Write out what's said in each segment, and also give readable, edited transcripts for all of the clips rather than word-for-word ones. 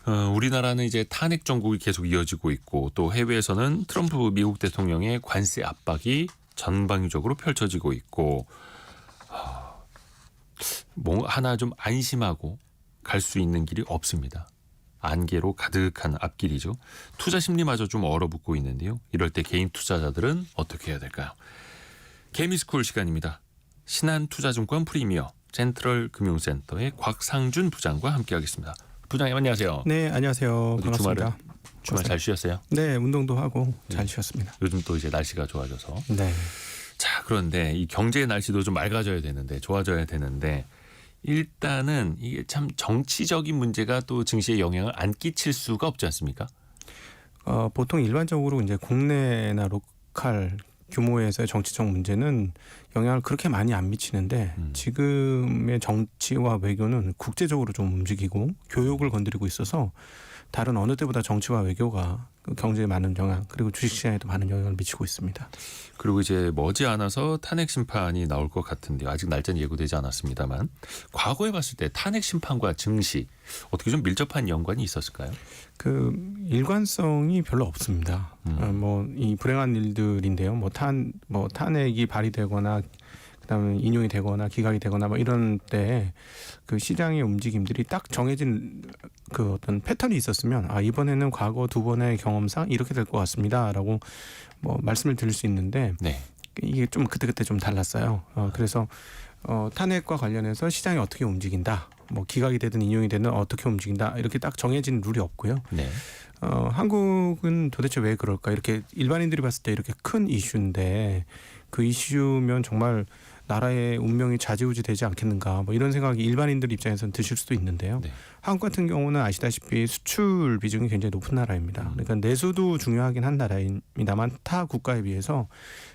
우리나라는 이제 탄핵 정국이 계속 이어지고 있고 또 해외에서는 트럼프 미국 대통령의 관세 압박이 전방위적으로 펼쳐지고 있고 뭐 하나 좀 안심하고 갈 수 있는 길이 없습니다. 안개로 가득한 앞길이죠. 투자 심리마저 좀 얼어붙고 있는데요. 이럴 때 개인 투자자들은 어떻게 해야 될까요? 개미스쿨 시간입니다. 신한투자증권 프리미어 센트럴 금융센터의 곽상준 부장과 함께하겠습니다. 부장님 안녕하세요. 네, 안녕하세요. 반갑습니다. 주말 잘 쉬었어요? 네, 운동도 하고 잘 쉬었습니다. 요즘 또 이제 날씨가 좋아져서. 네. 자, 그런데 이 경제의 날씨도 좀 맑아져야 되는데 좋아져야 되는데 일단은 이게 참 정치적인 문제가 또 증시에 영향을 안 끼칠 수가 없지 않습니까? 보통 일반적으로 이제 국내나 로컬 규모에서의 정치적 문제는 영향을 그렇게 많이 안 미치는데 지금의 정치와 외교는 국제적으로 좀 움직이고 교역을 건드리고 있어서 다른 어느 때보다 정치와 외교가 경제에 많은 영향 그리고 주식시장에도 많은 영향을 미치고 있습니다. 그리고 이제 머지않아서 탄핵 심판이 나올 것 같은데요. 아직 날짜는 예고되지 않았습니다만 과거에 봤을 때 탄핵 심판과 증시 어떻게 좀 밀접한 연관이 있었을까요? 그 일관성이 별로 없습니다. 뭐 이 불행한 일들인데요. 뭐 탄핵이 발의되거나 그다음에 인용이 되거나 기각이 되거나 뭐 이런 때 그 시장의 움직임들이 딱 정해진 그 어떤 패턴이 있었으면 이번에는 과거 두 번의 경험상 이렇게 될 것 같습니다라고 뭐 말씀을 드릴 수 있는데 네. 이게 좀 그때그때 좀 달랐어요. 그래서 탄핵과 관련해서 시장이 어떻게 움직인다, 뭐 기각이 되든 인용이 되든 어떻게 움직인다 이렇게 딱 정해진 룰이 없고요. 네. 한국은 도대체 왜 그럴까? 이렇게 일반인들이 봤을 때 이렇게 큰 이슈인데 그 이슈면 정말 나라의 운명이 좌지우지 되지 않겠는가 뭐 이런 생각이 일반인들 입장에서는 드실 수도 있는데요. 네. 한국 같은 경우는 아시다시피 수출 비중이 굉장히 높은 나라입니다. 그러니까 내수도 중요하긴 한 나라입니다만 타 국가에 비해서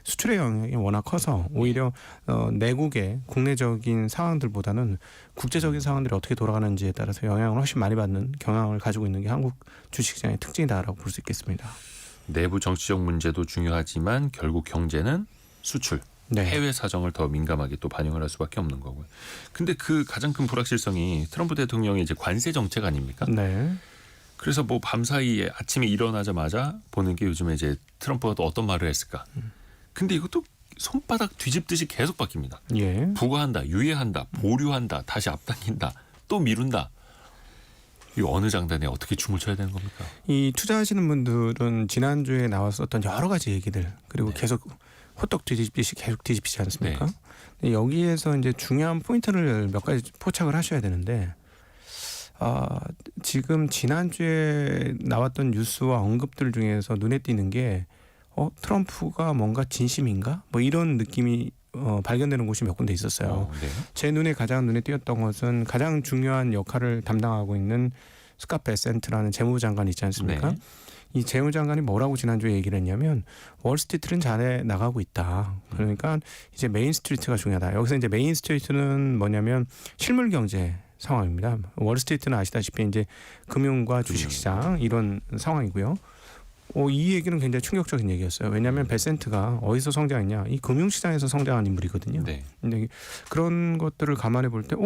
수출의 영향이 워낙 커서 오히려 내국의 국내적인 상황들보다는 국제적인 상황들이 어떻게 돌아가는지에 따라서 영향을 훨씬 많이 받는 경향을 가지고 있는 게 한국 주식시장의 특징이다라고 볼 수 있겠습니다. 내부 정치적 문제도 중요하지만 결국 경제는 수출. 네. 해외 사정을 더 민감하게 또 반영을 할 수밖에 없는 거고요. 근데 그 가장 큰 불확실성이 트럼프 대통령의 이제 관세 정책 아닙니까? 네. 그래서 뭐 밤사이에 아침에 일어나자마자 보는 게 요즘에 이제 트럼프가 또 어떤 말을 했을까? 근데 이것도 손바닥 뒤집듯이 계속 바뀝니다. 예. 부과한다, 유예한다, 보류한다, 다시 앞당긴다, 또 미룬다. 이 어느 장단에 어떻게 춤을 춰야 되는 겁니까? 이 투자하시는 분들은 지난주에 나왔었던 여러 가지 얘기들 그리고 네. 계속 호떡 뒤집듯이 계속 뒤집히지 않습니까? 네. 근데 여기에서 이제 중요한 포인트를 몇 가지 포착을 하셔야 되는데 지금 지난주에 나왔던 뉴스와 언급들 중에서 눈에 띄는 게 트럼프가 뭔가 진심인가? 뭐 이런 느낌이 발견되는 곳이 몇 군데 있었어요. 네. 제 눈에 가장 눈에 띄었던 것은 가장 중요한 역할을 담당하고 있는 스캇 베센트라는 재무부 장관이 있지 않습니까? 네. 이 재무장관이 뭐라고 지난주에 얘기를 했냐면 월스트리트는 잘 나가고 있다. 그러니까 이제 메인스트리트가 중요하다. 여기서 이제 메인스트리트는 뭐냐면 실물 경제 상황입니다. 월스트리트는 아시다시피 이제 금융과 주식시장 이런 상황이고요. 이 얘기는 굉장히 충격적인 얘기였어요. 왜냐하면 베센트가 어디서 성장했냐? 이 금융시장에서 성장한 인물이거든요. 네. 근데 그런 것들을 감안해 볼 때,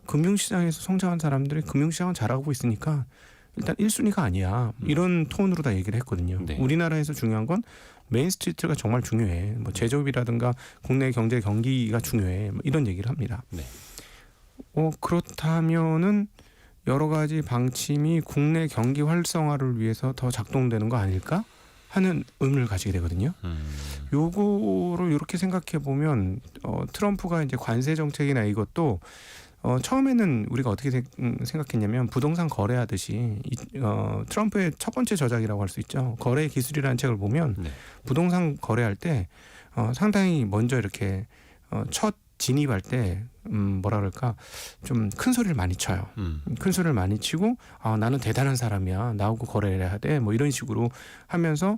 금융시장에서 성장한 사람들이 금융시장은 잘하고 있으니까 일단 1순위가 아니야. 이런 톤으로 다 얘기를 했거든요. 네. 우리나라에서 중요한 건 메인스트리트가 정말 중요해. 뭐 제조업이라든가 국내 경제 경기가 중요해. 뭐 이런 얘기를 합니다. 네. 그렇다면은 여러 가지 방침이 국내 경기 활성화를 위해서 더 작동되는 거 아닐까 하는 의문을 가지게 되거든요. 요거를 이렇게 생각해 보면 트럼프가 이제 관세 정책이나 이것도 처음에는 우리가 어떻게 생각했냐면 부동산 거래하듯이 트럼프의 첫 번째 저작이라고 할 수 있죠. 거래 기술이라는 책을 보면 네. 부동산 거래할 때 상당히 먼저 이렇게 첫 진입할 때 뭐라 그럴까 좀 큰 소리를 많이 쳐요. 큰 소리를 많이 치고 나는 대단한 사람이야. 나하고 거래를 해야 돼. 뭐 이런 식으로 하면서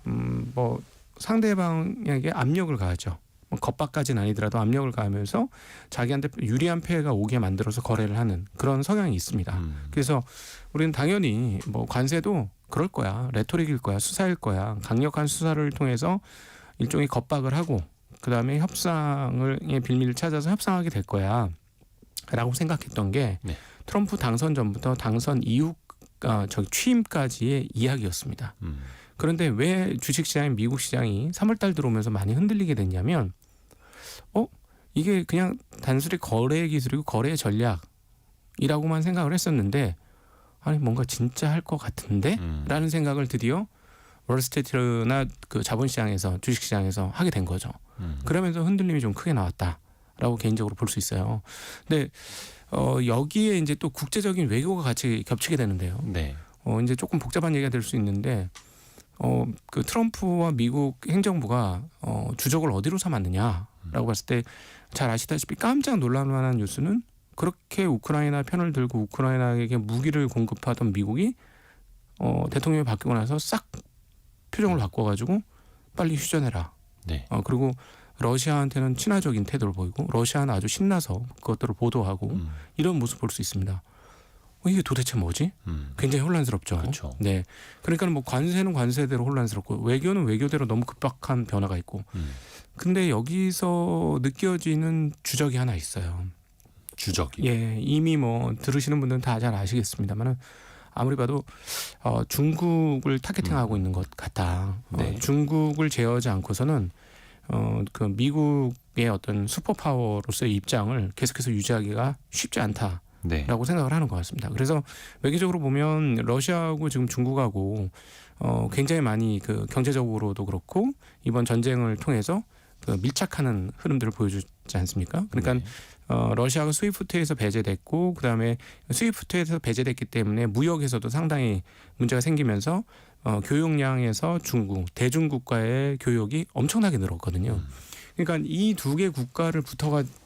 뭐 상대방에게 압력을 가하죠. 뭐 겁박까지는 아니더라도 압력을 가하면서 자기한테 유리한 피해가 오게 만들어서 거래를 하는 그런 성향이 있습니다. 그래서 우리는 당연히 뭐 관세도 그럴 거야. 레토릭일 거야. 수사일 거야. 강력한 수사를 통해서 일종의 겁박을 하고 그다음에 협상의 빌미를 찾아서 협상하게 될 거야 라고 생각했던 게 네. 트럼프 당선 전부터 당선 이후 취임까지의 이야기였습니다. 그런데 왜 주식시장인 미국 시장이 3월달 들어오면서 많이 흔들리게 됐냐면 이게 그냥 단순히 거래 기술이고 거래 전략이라고만 생각을 했었는데 아니 뭔가 진짜 할 것 같은데? 라는 생각을 드디어 월스트리트나 그 자본시장에서 주식시장에서 하게 된 거죠. 그러면서 흔들림이 좀 크게 나왔다라고 개인적으로 볼 수 있어요. 근데 여기에 이제 또 국제적인 외교가 같이 겹치게 되는데요. 네. 이제 조금 복잡한 얘기가 될 수 있는데 그 트럼프와 미국 행정부가 주적을 어디로 삼았느냐라고 봤을 때 잘 아시다시피 깜짝 놀랄 만한 뉴스는 그렇게 우크라이나 편을 들고 우크라이나에게 무기를 공급하던 미국이 대통령이 바뀌고 나서 싹 표정을 바꿔가지고 빨리 휴전해라. 네. 그리고 러시아한테는 친화적인 태도를 보이고 러시아는 아주 신나서 그것들을 보도하고 이런 모습 볼 수 있습니다. 이게 도대체 뭐지? 굉장히 혼란스럽죠. 그렇죠. 네, 그러니까 뭐 관세는 관세대로 혼란스럽고 외교는 외교대로 너무 급박한 변화가 있고. 근데 여기서 느껴지는 주적이 하나 있어요. 주적이. 예, 이미 뭐 들으시는 분들은 다 잘 아시겠습니다만은 아무리 봐도 중국을 타겟팅하고 있는 것 같다. 네. 중국을 제어하지 않고서는 그 미국의 어떤 슈퍼파워로서의 입장을 계속해서 유지하기가 쉽지 않다. 네. 라고 생각을 하는 것 같습니다. 그래서 외교적으로 보면 러시아하고 지금 중국하고 굉장히 많이 그 경제적으로도 그렇고 이번 전쟁을 통해서 그 밀착하는 흐름들을 보여주지 않습니까? 그러니까 네. 러시아가 스위프트에서 배제됐고 그다음에 스위프트에서 배제됐기 때문에 무역에서도 상당히 문제가 생기면서 교역량에서 중국, 대중국과의 교역이 엄청나게 늘었거든요. 그러니까 이 두 개 국가를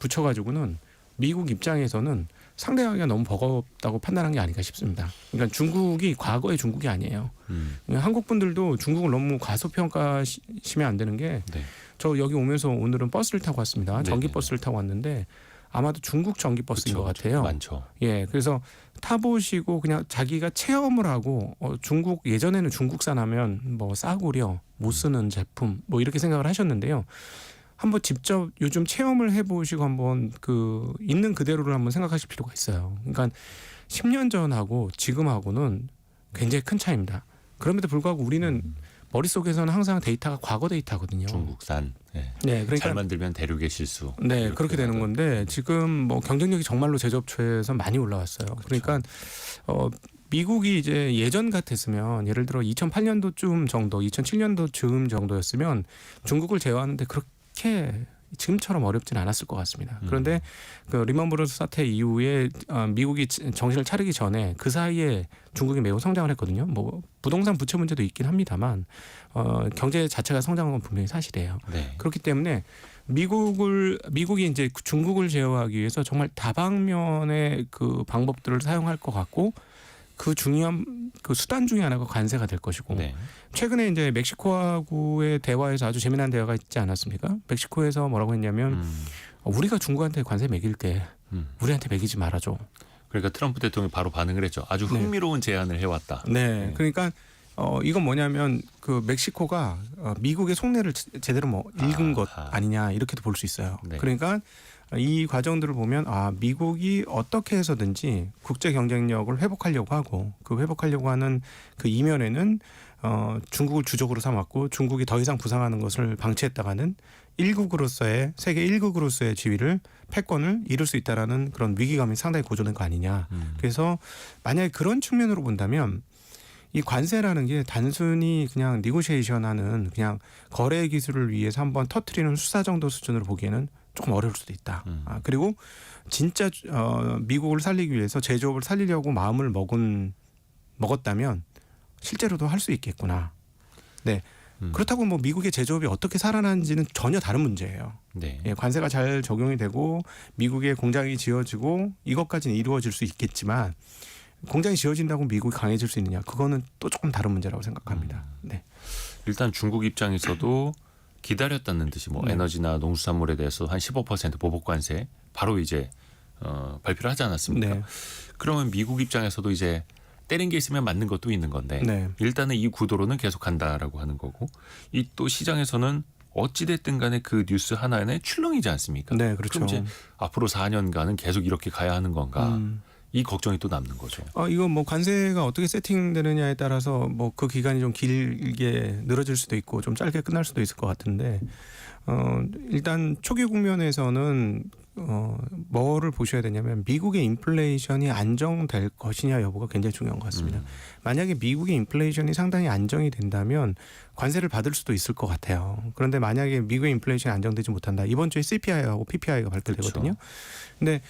붙여가지고는 미국 입장에서는 상대하기가 너무 버겁다고 판단한 게 아닌가 싶습니다. 그러니까 중국이 과거의 중국이 아니에요. 그러니까 한국 분들도 중국을 너무 과소평가시면 안 되는 게 저 여기 오면서 오늘은 버스를 타고 왔습니다. 전기 버스를 타고 왔는데 아마도 중국 전기 버스인 것 같아요. 많죠. 예, 그래서 타보시고 그냥 자기가 체험을 하고 중국 예전에는 중국산 하면 뭐 싸구려 못 쓰는 제품 뭐 이렇게 생각을 하셨는데요. 한번 직접 요즘 체험을 해보시고 한번 그 있는 그대로를 한번 생각하실 필요가 있어요. 그러니까 10년 전하고 지금하고는 굉장히 큰 차이입니다. 그럼에도 불구하고 우리는 머릿속에서는 항상 데이터가 과거 데이터거든요. 중국산. 네. 네, 그러니까 잘 만들면 대륙의 실수. 네, 그렇게 되는 건데 지금 뭐 경쟁력이 정말로 제조업체에서 많이 올라왔어요. 그러니까 미국이 이제 예전 같았으면 예를 들어 2008년도쯤 정도, 2007년도쯤 정도였으면 중국을 제어하는데 그렇게 지금처럼 어렵지는 않았을 것 같습니다. 그런데 그 리먼 브러더스 사태 이후에 미국이 정신을 차리기 전에 그 사이에 중국이 매우 성장을 했거든요. 뭐 부동산 부채 문제도 있긴 합니다만 경제 자체가 성장한 건 분명히 사실이에요. 네. 그렇기 때문에 미국이 이제 중국을 제어하기 위해서 정말 다방면의 그 방법들을 사용할 것 같고 그 중요한 그 수단 중에 하나가 관세가 될 것이고 네. 최근에 이제 멕시코하고의 대화에서 아주 재미난 대화가 있지 않았습니까? 멕시코에서 뭐라고 했냐면 우리가 중국한테 관세 매길게 우리한테 매기지 말아줘. 그러니까 트럼프 대통령이 바로 반응을 했죠. 아주 흥미로운 제안을 해왔다. 네, 그러니까 이건 뭐냐면 그 멕시코가 미국의 속내를 제대로 뭐 읽은 것 아니냐 이렇게도 볼 수 있어요. 네. 그러니까 이 과정들을 보면 미국이 어떻게 해서든지 국제 경쟁력을 회복하려고 하고 그 회복하려고 하는 그 이면에는 중국을 주적으로 삼았고 중국이 더 이상 부상하는 것을 방치했다가는 일국으로서의 세계 1국으로서의 지위를 패권을 잃을 수 있다라는 그런 위기감이 상당히 고조된 거 아니냐. 그래서 만약에 그런 측면으로 본다면 이 관세라는 게 단순히 그냥 니고시에이션하는 그냥 거래 기술을 위해서 한번 터트리는 수사 정도 수준으로 보기에는 조금 어려울 수도 있다. 그리고 진짜 미국을 살리기 위해서 제조업을 살리려고 마음을 먹었다면 실제로도 할 수 있겠구나. 네. 그렇다고 뭐 미국의 제조업이 어떻게 살아나는지는 전혀 다른 문제예요. 네. 예, 관세가 잘 적용이 되고 미국의 공장이 지어지고 이것까지는 이루어질 수 있겠지만 공장이 지어진다고 미국이 강해질 수 있느냐? 그거는 또 조금 다른 문제라고 생각합니다. 네. 일단 중국 입장에서도 기다렸다는 듯이 뭐 에너지나 농수산물에 대해서 한 15% 보복 관세 바로 이제 발표를 하지 않았습니까? 네. 그러면 미국 입장에서도 이제 때린 게 있으면 맞는 것도 있는 건데 네. 일단은 이 구도로는 계속 간다라고 하는 거고 이 또 시장에서는 어찌됐든 간에 그 뉴스 하나에 출렁이지 않습니까? 네, 그렇죠. 그럼 이제 앞으로 4년간은 계속 이렇게 가야 하는 건가? 이 걱정이 또 남는 거죠. 이거 뭐 관세가 어떻게 세팅되느냐에 따라서 뭐 그 기간이 좀 길게 늘어질 수도 있고 좀 짧게 끝날 수도 있을 것 같은데 일단 초기 국면에서는 뭐를 보셔야 되냐면 미국의 인플레이션이 안정될 것이냐 여부가 굉장히 중요한 것 같습니다. 만약에 미국의 인플레이션이 상당히 안정이 된다면 관세를 받을 수도 있을 것 같아요. 그런데 만약에 미국의 인플레이션이 안정되지 못한다. 이번 주에 CPI하고 PPI가 발표되거든요. 그렇죠. 근데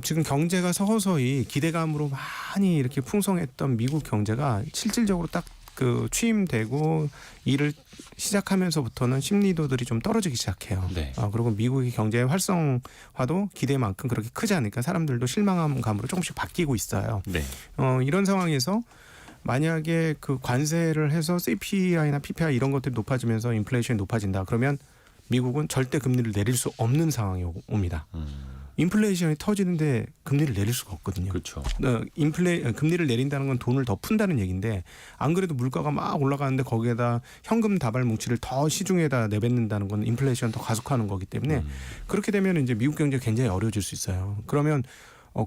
지금 경제가 서서히 기대감으로 많이 이렇게 풍성했던 미국 경제가 실질적으로 딱 그 취임되고 일을 시작하면서부터는 심리도들이 좀 떨어지기 시작해요. 네. 그리고 미국의 경제의 활성화도 기대만큼 그렇게 크지 않으니까 사람들도 실망한 감으로 조금씩 바뀌고 있어요. 네. 이런 상황에서 만약에 그 관세를 해서 CPI나 PPI 이런 것들이 높아지면서 인플레이션이 높아진다. 그러면 미국은 절대 금리를 내릴 수 없는 상황이 옵니다. 인플레이션이 터지는데 금리를 내릴 수가 없거든요. 그렇죠. 금리를 내린다는 건 돈을 더 푼다는 얘기인데 안 그래도 물가가 막 올라가는데 거기에다 현금 다발 뭉치를 더 시중에다 내뱉는다는 건 인플레이션 더 가속화하는 거기 때문에 그렇게 되면 이제 미국 경제가 굉장히 어려워질 수 있어요. 그러면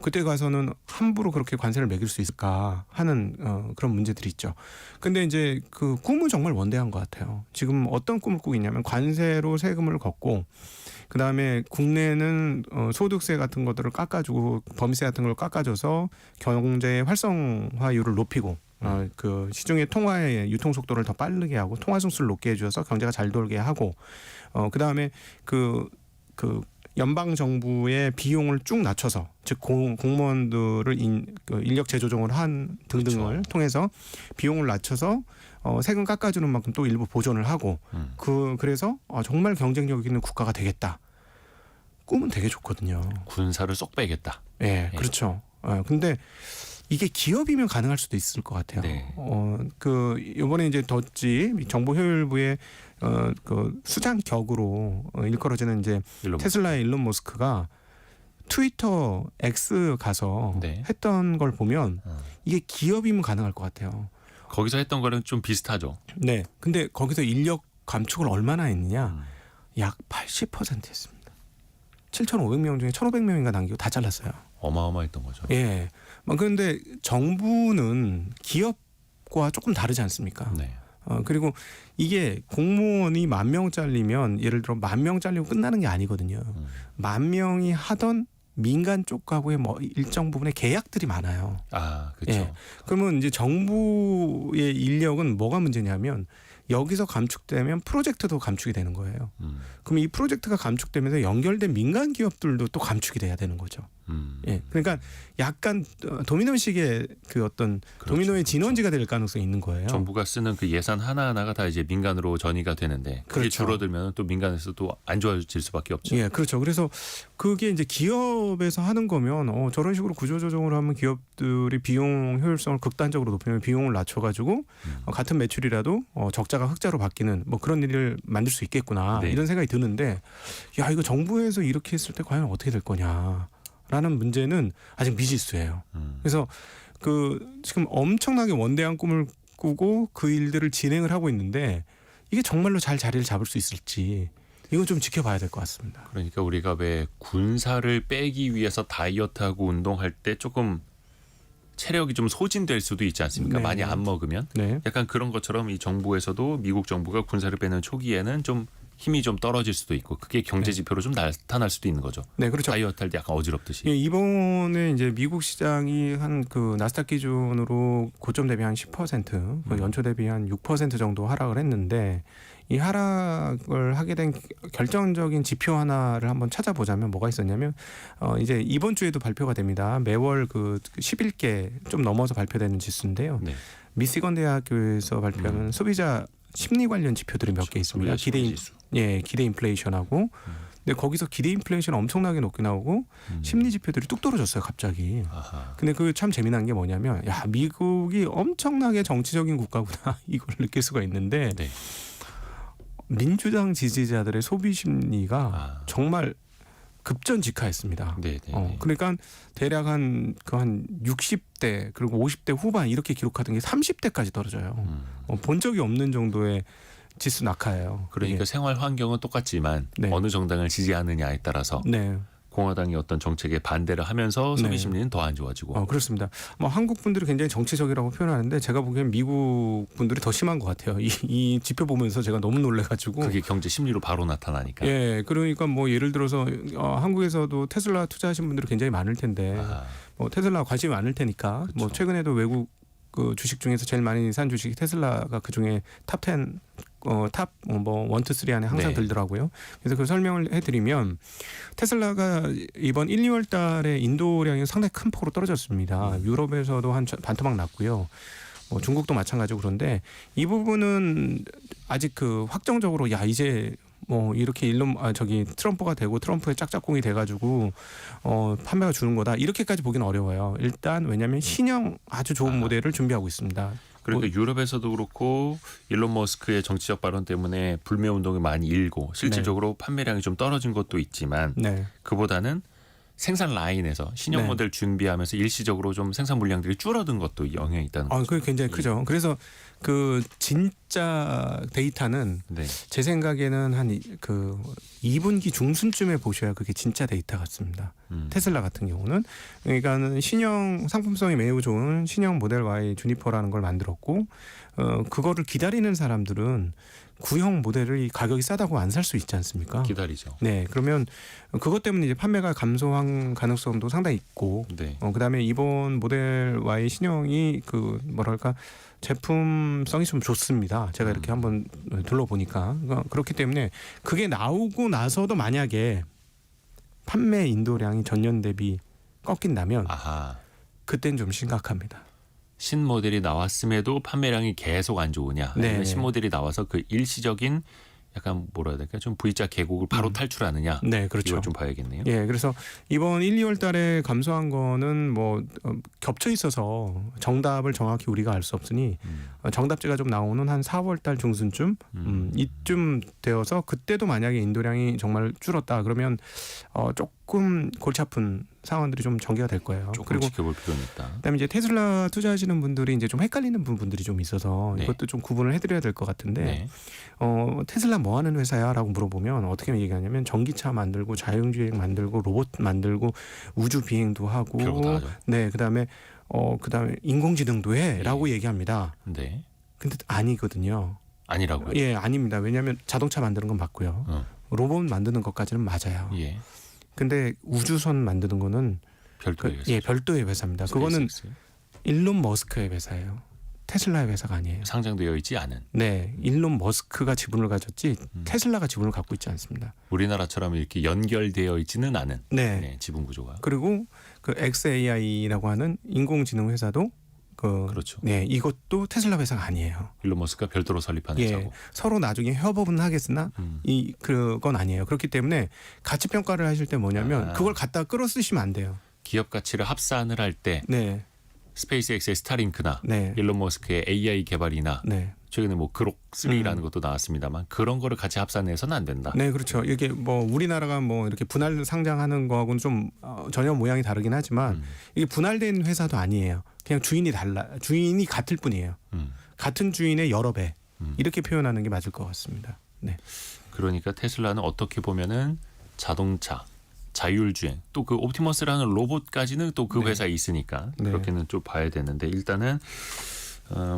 그때 가서는 함부로 그렇게 관세를 매길 수 있을까 하는 그런 문제들이 있죠. 근데 이제 그 꿈은 정말 원대한 것 같아요. 지금 어떤 꿈을 꾸고 있냐면 관세로 세금을 걷고 그다음에 국내는 소득세 같은 것들을 깎아주고 범위세 같은 걸 깎아줘서 경제의 활성화율을 높이고 그 시중의 통화의 유통 속도를 더 빠르게 하고 통화 승수를 높게 해줘서 경제가 잘 돌게 하고 그다음에 그 연방 정부의 비용을 쭉 낮춰서 즉 공무원들을 인력 재조정을 한 등등을 그렇죠. 통해서 비용을 낮춰서 세금 깎아주는 만큼 또 일부 보존을 하고 그래서 정말 경쟁력 있는 국가가 되겠다. 꿈은 되게 좋거든요. 군사를 쏙 빼겠다. 네, 그렇죠. 근데 이게 기업이면 가능할 수도 있을 것 같아요. 네. 그 이번에 이제 덧지 정보효율부의 그 수장격으로 일컬어지는 이제 테슬라의 일론 머스크가 트위터 X 가서 네. 했던 걸 보면 이게 기업이면 가능할 것 같아요. 거기서 했던 거랑 좀 비슷하죠. 네. 근데 거기서 인력 감축을 얼마나 했느냐? 약 80% 했습니다. 7,500명 중에 1,500명인가 남기고 다 잘랐어요. 어마어마했던 거죠. 예. 그런데 정부는 기업과 조금 다르지 않습니까? 네. 그리고 이게 공무원이 10,000명 잘리면 예를 들어 10,000명 잘리고 끝나는 게 아니거든요. 10,000명이 하던 민간 쪽하고의 뭐 일정 부분의 계약들이 많아요. 그렇죠. 예. 그러면 이제 정부의 인력은 뭐가 문제냐면 여기서 감축되면 프로젝트도 감축이 되는 거예요. 그럼 이 프로젝트가 감축되면서 연결된 민간 기업들도 또 감축이 돼야 되는 거죠. 예. 그러니까 약간 도미노식의 그 어떤 그렇죠. 도미노의 진원지가 될 가능성이 있는 거예요. 정부가 쓰는 그 예산 하나하나가 다 이제 민간으로 전이가 되는데 그게 그렇죠. 줄어들면 또 민간에서 또 안 좋아질 수밖에 없죠. 예, 그렇죠. 그래서 그게 이제 기업에서 하는 거면 저런 식으로 구조조정을 하면 기업들이 비용 효율성을 극단적으로 높이면 비용을 낮춰가지고 같은 매출이라도 적자가 흑자로 바뀌는 뭐 그런 일을 만들 수 있겠구나 네. 이런 생각이 드는데 야 이거 정부에서 이렇게 했을 때 과연 어떻게 될 거냐라는 문제는 아직 미지수예요. 그래서 지금 엄청나게 원대한 꿈을 꾸고 그 일들을 진행을 하고 있는데 이게 정말로 잘 자리를 잡을 수 있을지 이건 좀 지켜봐야 될 것 같습니다. 그러니까 우리가 왜 군사를 빼기 위해서 다이어트하고 운동할 때 조금 체력이 좀 소진될 수도 있지 않습니까? 네. 많이 안 먹으면. 네. 약간 그런 것처럼 이 정부에서도 미국 정부가 군사를 빼는 초기에는 좀 힘이 좀 떨어질 수도 있고 그게 경제 지표로 좀 나타날 수도 있는 거죠. 네, 그렇죠. 다이어트 할 때 약간 어지럽듯이. 예, 이번에 이제 미국 시장이 한 그 나스닥 기준으로 고점 대비 한 10%, 그 연초 대비 한 6% 정도 하락을 했는데 이 하락을 하게 된 결정적인 지표 하나를 한번 찾아보자면 뭐가 있었냐면 이제 이번 주에도 발표가 됩니다. 매월 그 11개 좀 넘어서 발표되는 지수인데요. 네. 미시건 대학교에서 발표하는 소비자 심리 관련 지표들이 몇 개 있습니다. 기대 인플레이션하고 근데 거기서 기대 인플레이션 엄청나게 높게 나오고 심리 지표들이 뚝 떨어졌어요, 갑자기. 아하. 근데 그 참 재미난 게 뭐냐면 야, 미국이 엄청나게 정치적인 국가구나 이걸 느낄 수가 있는데 네. 민주당 지지자들의 소비 심리가 정말 급전직하했습니다. 네, 네. 그러니까 대략 한 60대 그리고 50대 후반 이렇게 기록하던 게 30대까지 떨어져요. 본 적이 없는 정도의 지수 낙하예요. 그러니까 이게. 생활 환경은 똑같지만 네. 어느 정당을 지지하느냐에 따라서 네. 공화당이 어떤 정책에 반대를 하면서 소비 네. 심리는 더 안 좋아지고. 그렇습니다. 뭐 한국 분들이 굉장히 정치적이라고 표현하는데 제가 보기엔 미국 분들이 더 심한 것 같아요. 이 지표 보면서 제가 너무 놀래가지고. 그게 경제 심리로 바로 나타나니까. 예, 그러니까 뭐 예를 들어서 한국에서도 테슬라 투자하신 분들이 굉장히 많이 텐데 아, 뭐 테슬라 관심이 많을 테니까 뭐 그쵸. 최근에도 외국 그 주식 중에서 제일 많이 산 주식이 테슬라가 그 중에 탑 10, 탑뭐 1, 2, 3 안에 항상 네. 들더라고요. 그래서 그 설명을 해드리면 테슬라가 이번 1, 2월 달에 인도량이 상당히 큰 폭으로 떨어졌습니다. 유럽에서도 한 반토막 났고요. 뭐 중국도 마찬가지고 그런데 이 부분은 아직 그 확정적으로 야 이제 뭐 이렇게 트럼프가 되고 트럼프의 짝짝꿍이 돼가지고 판매가 주는 거다 이렇게까지 보기는 어려워요. 일단 왜냐하면 신형 아주 좋은 모델을 준비하고 있습니다. 그러니까 유럽에서도 그렇고 일론 머스크의 정치적 발언 때문에 불매 운동이 많이 일고 실질적으로 판매량이 좀 떨어진 것도 있지만 네, 그보다는 생산 라인에서 신형 네. 모델 준비하면서 일시적으로 좀 생산 물량들이 줄어든 것도 영향이 있다는 거죠. 그게 굉장히 크죠. 그래서 그 진짜 데이터는 네. 제 생각에는 한 그 2분기 중순쯤에 보셔야 그게 진짜 데이터 같습니다. 테슬라 같은 경우는 그러니까는 신형 상품성이 매우 좋은 신형 모델 Y 주니퍼라는 걸 만들었고 그거를 기다리는 사람들은 구형 모델을 가격이 싸다고 안 살 수 있지 않습니까? 기다리죠. 네, 그러면 그것 때문에 이제 판매가 감소한 가능성도 상당히 있고, 네. 그다음에 이번 모델 Y 신형이 그 뭐랄까 제품성이 좀 좋습니다. 제가 이렇게 한번 둘러보니까 그렇기 때문에 그게 나오고 나서도 만약에 판매 인도량이 전년 대비 꺾인다면 아하. 그땐 좀 심각합니다. 신모델이 나왔음에도 판매량이 계속 안 좋으냐. 네. 아니면 신모델이 나와서 그 일시적인 약간 뭐라 해야 될까 좀 V자 계곡을 바로 탈출하느냐. 네, 그렇죠. 이걸 좀 봐야겠네요. 예, 그래서 이번 1, 2월 달에 감소한 거는 뭐 겹쳐 있어서 정답을 정확히 우리가 알 수 없으니 정답지가 좀 나오는 한 4월 달 중순쯤 이쯤 되어서 그때도 만약에 인도량이 정말 줄었다 그러면 조금 골치 아픈 상황들이 좀 전개가 될 거예요. 조금 그리고 지켜볼 필요는 있다. 그다음에 이제 테슬라 투자하시는 분들이 이제 좀 헷갈리는 부분들이 좀 있어서 네. 이것도 좀 구분을 해드려야 될 것 같은데 네. 테슬라 뭐 하는 회사야라고 물어보면 어떻게 얘기하냐면 전기차 만들고 자율주행 만들고 로봇 만들고 우주 비행도 하고 별거 다 하죠. 네 그다음에 인공지능도 해라고 얘기합니다. 네. 근데 아니거든요. 아니라고요. 예, 아닙니다. 왜냐하면 자동차 만드는 건 맞고요. 로봇 만드는 것까지는 맞아요. 예. 근데 우주선 만드는 거는 별도의 회사. 예, 별도의 회사입니다. 그거는 일론 머스크의 회사예요. 테슬라의 회사가 아니에요. 상장되어 있지 않은. 네, 일론 머스크가 지분을 가졌지 테슬라가 지분을 갖고 있지 않습니다. 우리나라처럼 이렇게 연결되어 있지는 않은 네. 네, 지분 구조가. 그리고 그 XAI라고 하는 인공지능 회사도 그렇죠. 네, 이것도 테슬라 회사가 아니에요. 일론 머스크가 별도로 설립한 예, 회사고. 서로 나중에 협업은 하겠으나 그건 아니에요. 그렇기 때문에 가치 평가를 하실 때 뭐냐면 그걸 갖다 끌어 쓰시면 안 돼요. 기업 가치를 합산을 할 때 네, 스페이스X의 스타링크나 네, 일론 머스크의 AI 개발이나 네. 최근에 뭐 그록 3라는 것도 나왔습니다만 그런 거를 같이 합산해서는 안 된다. 네, 그렇죠. 이게 뭐 우리나라가 뭐 이렇게 분할 상장하는 거하고는 좀 전혀 모양이 다르긴 하지만 이게 분할된 회사도 아니에요. 그냥 주인이 같을 뿐이에요. 같은 주인의 여러 배 이렇게 표현하는 게 맞을 것 같습니다. 네, 그러니까 테슬라는 어떻게 보면은 자동차, 자율주행 또 그 옵티머스라는 로봇까지는 또 그 네. 회사에 있으니까 네. 그렇게는 좀 봐야 되는데 일단은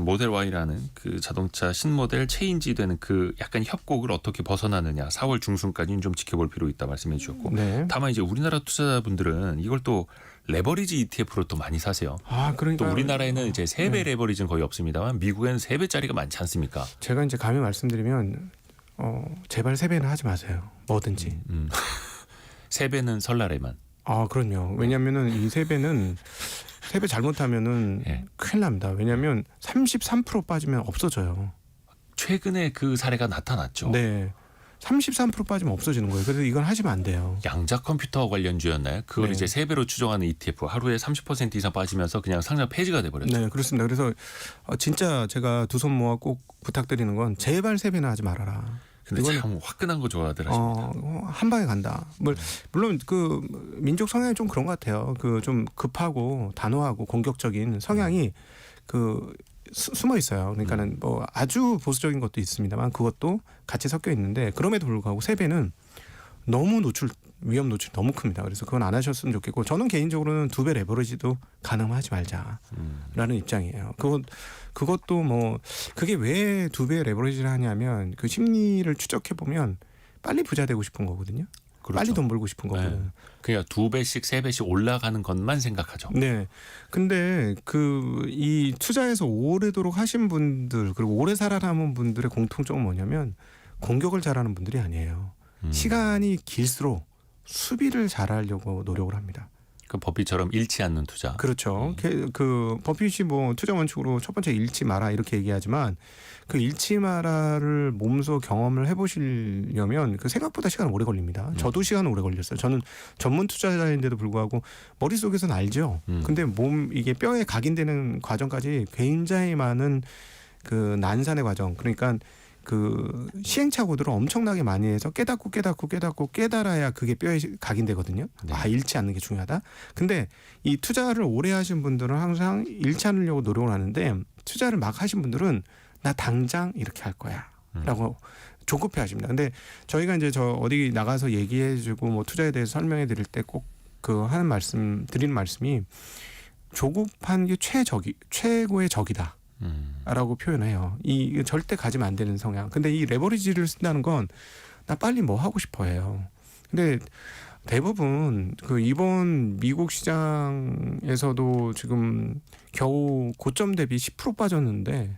모델 Y라는 그 자동차 신모델 체인지 되는 그 약간 협곡을 어떻게 벗어나느냐 4월 중순까지는 좀 지켜볼 필요 있다 말씀해 주셨고 네. 다만 이제 우리나라 투자자분들은 이걸 또 레버리지 ETF로 또 많이 사세요. 그러니까 또 우리나라에는 이제 3배 레버리지는 거의 없습니다만 미국에는 3배짜리가 많이 않습니까? 제가 이제 감히 말씀드리면 제발 3배는 하지 마세요. 뭐든지. 3배는 설날에만. 그럼요. 왜냐하면은 이 3배는 3배 잘못하면은 예. 큰일 납니다. 왜냐하면 33% 빠지면 없어져요. 최근에 그 사례가 나타났죠. 네. 33% 빠지면 없어지는 거예요. 그래서 이건 하시면 안 돼요. 양자 컴퓨터 관련주였나요? 그걸 네. 이제 3배로 추정하는 ETF 하루에 30% 이상 빠지면서 그냥 상장 폐지가 돼버렸죠. 네, 그렇습니다. 그래서 진짜 제가 두 손 모아 꼭 부탁드리는 건 제발 3배나 하지 말아라. 근데 이거는 참 화끈한 거 좋아하더라. 한 방에 간다. 물론 그 민족 성향이 좀 그런 것 같아요. 그 좀 급하고 단호하고 공격적인 성향이 그 숨어 있어요. 그러니까는 뭐 아주 보수적인 것도 있습니다만 그것도 같이 섞여 있는데 그럼에도 불구하고 3배는 너무 위험 노출이 너무 큽니다. 그래서 그건 안 하셨으면 좋겠고 저는 개인적으로는 2배 레버리지도 가능하지 말자라는 입장이에요. 그것도 뭐 그게 왜 2배 레버리지를 하냐면 그 심리를 추적해 보면 빨리 부자 되고 싶은 거거든요. 그렇죠. 빨리 돈 벌고 싶은 거거든요. 네. 그러니까 2배씩 3배씩 올라가는 것만 생각하죠. 네. 근데 이 투자에서 오래도록 하신 분들 그리고 오래 살아남은 분들의 공통점은 뭐냐면 공격을 잘하는 분들이 아니에요. 시간이 길수록 수비를 잘하려고 노력을 합니다. 그 버핏처럼 잃지 않는 투자. 그렇죠. 그 버핏이 뭐 투자 원칙으로 첫 번째 잃지 마라 이렇게 얘기하지만 그 잃지 마라를 몸소 경험을 해보시려면 그 생각보다 시간 오래 걸립니다. 저도 시간 오래 걸렸어요. 저는 전문 투자자인데도 불구하고 머릿속에서는 알죠. 근데 이게 뼈에 각인되는 과정까지 굉장히 많은 그 난산의 과정. 그러니까 그 시행착오들을 엄청나게 많이 해서 깨닫고 깨달아야 그게 뼈에 각인되거든요. 네. 아, 잃지 않는 게 중요하다. 근데 이 투자를 오래 하신 분들은 항상 잃지 않으려고 노력을 하는데 투자를 막 하신 분들은 나 당장 이렇게 할 거야 라고 조급해 하십니다. 근데 저희가 이제 어디 나가서 얘기해 주고 뭐 투자에 대해서 설명해 드릴 때 꼭 드리는 말씀이 조급한 게 최고의 적이다. 라고 표현해요. 이 절대 가지면 안 되는 성향. 근데 이 레버리지를 쓴다는 건 나 빨리 뭐 하고 싶어 해요. 근데 대부분 이번 미국 시장에서도 지금 겨우 고점 대비 10% 빠졌는데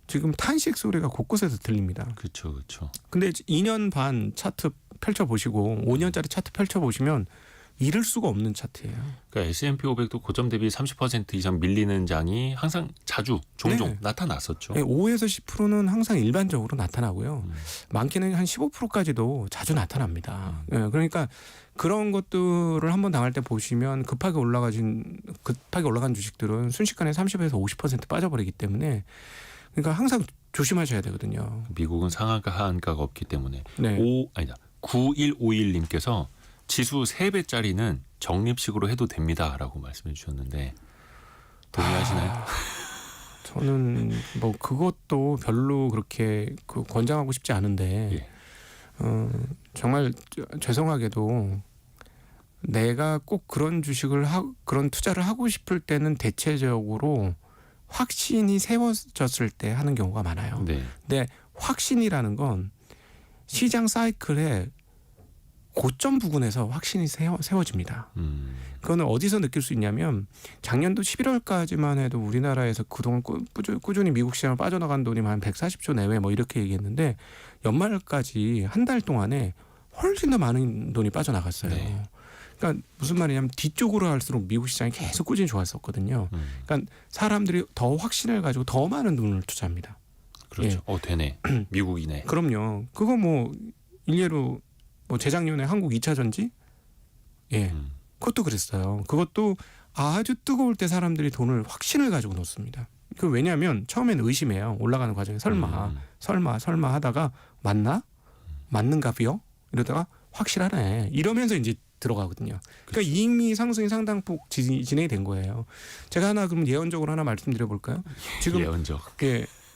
지금 탄식 소리가 곳곳에서 들립니다. 그렇죠. 그렇죠. 근데 2년 반 차트 펼쳐보시고 5년짜리 차트 펼쳐보시면 잃을 수가 없는 차트예요. 그러니까 S&P 500도 고점 대비 30% 이상 밀리는 장이 항상 종종 네. 나타났었죠. 네, 5에서 10%는 항상 일반적으로 나타나고요. 많게는 한 15%까지도 자주 나타납니다. 네, 그러니까 그런 것들을 한번 당할 때 보시면 급하게 올라간 주식들은 순식간에 30에서 50% 빠져버리기 때문에 그러니까 항상 조심하셔야 되거든요. 미국은 상한가 하한가가 없기 때문에 네. 9151님께서 지수 3배짜리는 적립식으로 해도 됩니다라고 말씀해 주셨는데 동의하시나요? 저는 뭐 그것도 별로 그렇게 권장하고 싶지 않은데 정말 죄송하게도 내가 꼭 그런 그런 투자를 하고 싶을 때는 대체적으로 확신이 세워졌을 때 하는 경우가 많아요. 네. 근데 확신이라는 건 시장 사이클에 고점 부근에서 확신이 세워집니다. 그거는 어디서 느낄 수 있냐면 작년도 11월까지만 해도 우리나라에서 그동안 꾸준히 미국 시장을 빠져나간 돈이 한 140조 내외 뭐 이렇게 얘기했는데 연말까지 한 달 동안에 훨씬 더 많은 돈이 빠져나갔어요. 네. 그러니까 무슨 말이냐면 뒤쪽으로 할수록 미국 시장이 계속 꾸준히 좋았었거든요. 그러니까 사람들이 더 확신을 가지고 더 많은 돈을 투자합니다. 그렇죠. 되네. 미국이네. 그럼요. 그거 뭐 일례로 뭐 재작년에 한국 2차 전지 그것도 그랬어요. 그것도 아주 뜨거울 때 사람들이 돈을 확신을 가지고 넣습니다. 그 왜냐하면 처음에는 의심해요. 올라가는 과정에 설마 하다가 맞는가비요? 이러다가 확실하네. 이러면서 이제 들어가거든요. 그러니까 이미 상승이 상당폭 진행이 된 거예요. 제가 하나 그럼 예언적으로 하나 말씀드려 볼까요? 지금 예언적.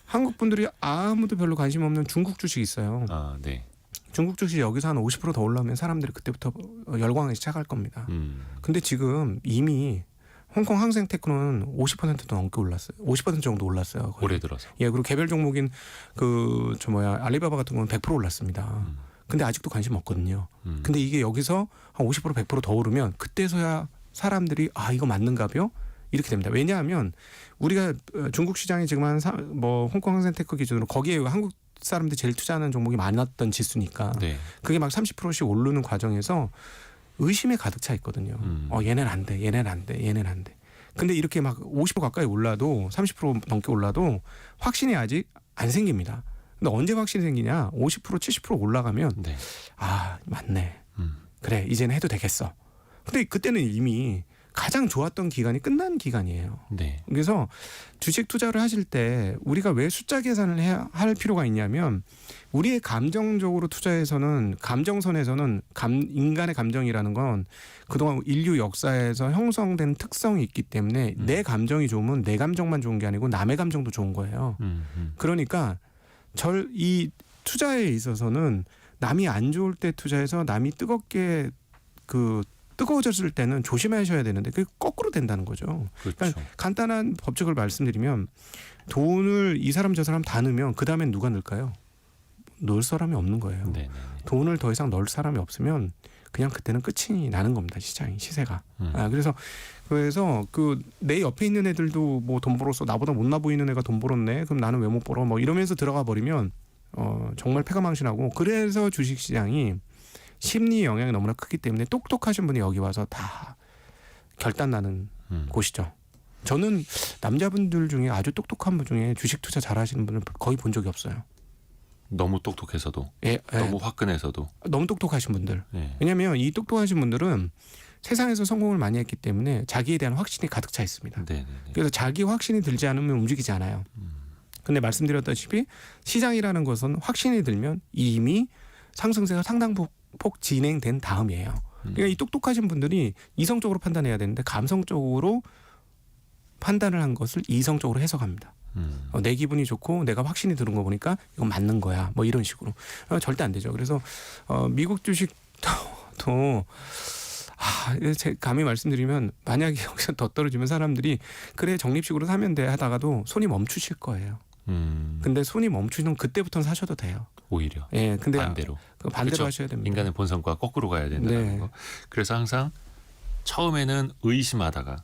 한국 분들이 아무도 별로 관심 없는 중국 주식이 있어요. 아, 네. 중국 주식 여기서 한 50% 더 올라오면 사람들이 그때부터 열광하기 시작할 겁니다. 근데 지금 이미 홍콩 항생테크는 50%도 넘게 올랐어요. 50% 정도 올랐어요. 거의. 올해 들어서. 그리고 개별 종목인 알리바바 같은 건 100% 올랐습니다. 근데 아직도 관심 없거든요. 근데 이게 여기서 한 50% 100% 더 오르면 그때서야 사람들이 이거 맞는가요? 이렇게 됩니다. 왜냐하면 우리가 중국 시장이 지금 홍콩 항생테크 기준으로 거기에 한국 사람들이 제일 투자하는 종목이 많았던 지수니까 네. 그게 막 30%씩 오르는 과정에서 의심에 가득 차 있거든요. 얘는 안 돼. 근데 이렇게 막 50% 가까이 올라도 30% 넘게 올라도 확신이 아직 안 생깁니다. 근데 언제 확신이 생기냐? 50% 70% 올라가면 네. 맞네. 그래 이제는 해도 되겠어. 근데 그때는 이미 가장 좋았던 기간이 끝난 기간이에요. 네. 그래서 주식 투자를 하실 때 우리가 왜 숫자 계산을 할 필요가 있냐면 우리의 감정적으로 투자에서는 감정선에서는 인간의 감정이라는 건 그동안 인류 역사에서 형성된 특성이 있기 때문에 내 감정이 좋으면 내 감정만 좋은 게 아니고 남의 감정도 좋은 거예요. 그러니까 이 투자에 있어서는 남이 안 좋을 때 투자해서 남이 뜨겁게 그 뜨거워졌을 때는 조심하셔야 되는데 그게 거꾸로 된다는 거죠. 그렇죠. 그러니까 간단한 법칙을 말씀드리면 돈을 이 사람 저 사람 다 넣으면 그 다음엔 누가 넣을까요? 넣을 사람이 없는 거예요. 네네네. 돈을 더 이상 넣을 사람이 없으면 그냥 그때는 끝이 나는 겁니다. 시세가. 그래서 그 내 옆에 있는 애들도 뭐 돈 벌었어. 나보다 못나 보이는 애가 돈 벌었네. 그럼 나는 왜 못 벌어? 뭐 이러면서 들어가 버리면 정말 패가망신하고 그래서 주식시장이 심리 영향이 너무나 크기 때문에 똑똑하신 분이 여기 와서 다 결단 나는 곳이죠. 저는 남자분들 중에 아주 똑똑한 분 중에 주식 투자 잘하시는 분을 거의 본 적이 없어요. 너무 똑똑해서도 예, 너무 화끈해서도. 너무 똑똑하신 분들. 예. 왜냐하면 이 똑똑하신 분들은 세상에서 성공을 많이 했기 때문에 자기에 대한 확신이 가득 차 있습니다. 네네네. 그래서 자기 확신이 들지 않으면 움직이지 않아요. 근데 말씀드렸다시피 시장이라는 것은 확신이 들면 이미 상승세가 상당폭 진행된 다음이에요. 그러니까 이 똑똑하신 분들이 이성적으로 판단해야 되는데 감성적으로 판단을 한 것을 이성적으로 해석합니다. 내 기분이 좋고 내가 확신이 드는 거 보니까 이건 맞는 거야. 뭐 이런 식으로. 절대 안 되죠. 그래서 미국 주식도 제 감히 말씀드리면 만약에 여기서 더 떨어지면 사람들이 그래 적립식으로 사면 돼 하다가도 손이 멈추실 거예요. 근데 손이 멈추면 그때부터는 사셔도 돼요. 오히려. 예, 근데 반대로. 반대로 그렇죠. 하셔야 됩니다. 인간의 본성과 거꾸로 가야 된다는 네. 거. 그래서 항상 처음에는 의심하다가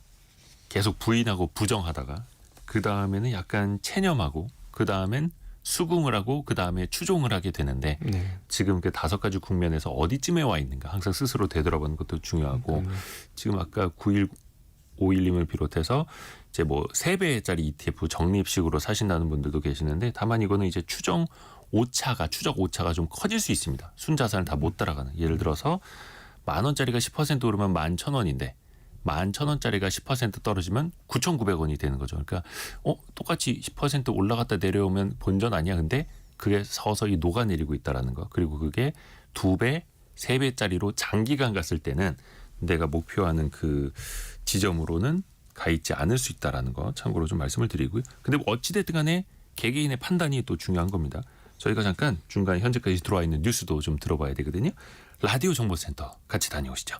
계속 부인하고 부정하다가 그 다음에는 약간 체념하고 그 다음엔 수긍을 하고 그 다음에 추종을 하게 되는데 네. 지금 그 5가지 국면에서 어디쯤에 와 있는가 항상 스스로 되돌아보는 것도 중요하고 지금 아까 9151님을 비롯해서 이제 뭐 3배짜리 ETF 적립식으로 사신다는 분들도 계시는데 다만 이거는 이제 추적 오차가 좀 커질 수 있습니다. 순자산을 다 못 따라가는. 예를 들어서 10,000원짜리가 10% 오르면 11,000원인데 11,000원짜리가 10% 떨어지면 9,900원이 되는 거죠. 그러니까 똑같이 10% 올라갔다 내려오면 본전 아니야. 근데 그게 서서히 녹아내리고 있다라는 거. 그리고 그게 2배, 3배짜리로 장기간 갔을 때는 내가 목표하는 그 지점으로는 가 있지 않을 수 있다라는 거 참고로 좀 말씀을 드리고요. 근데 뭐 어찌됐든 간에 개개인의 판단이 또 중요한 겁니다. 저희가 잠깐 중간에 현재까지 들어와 있는 뉴스도 좀 들어봐야 되거든요. 라디오 정보센터 같이 다녀오시죠.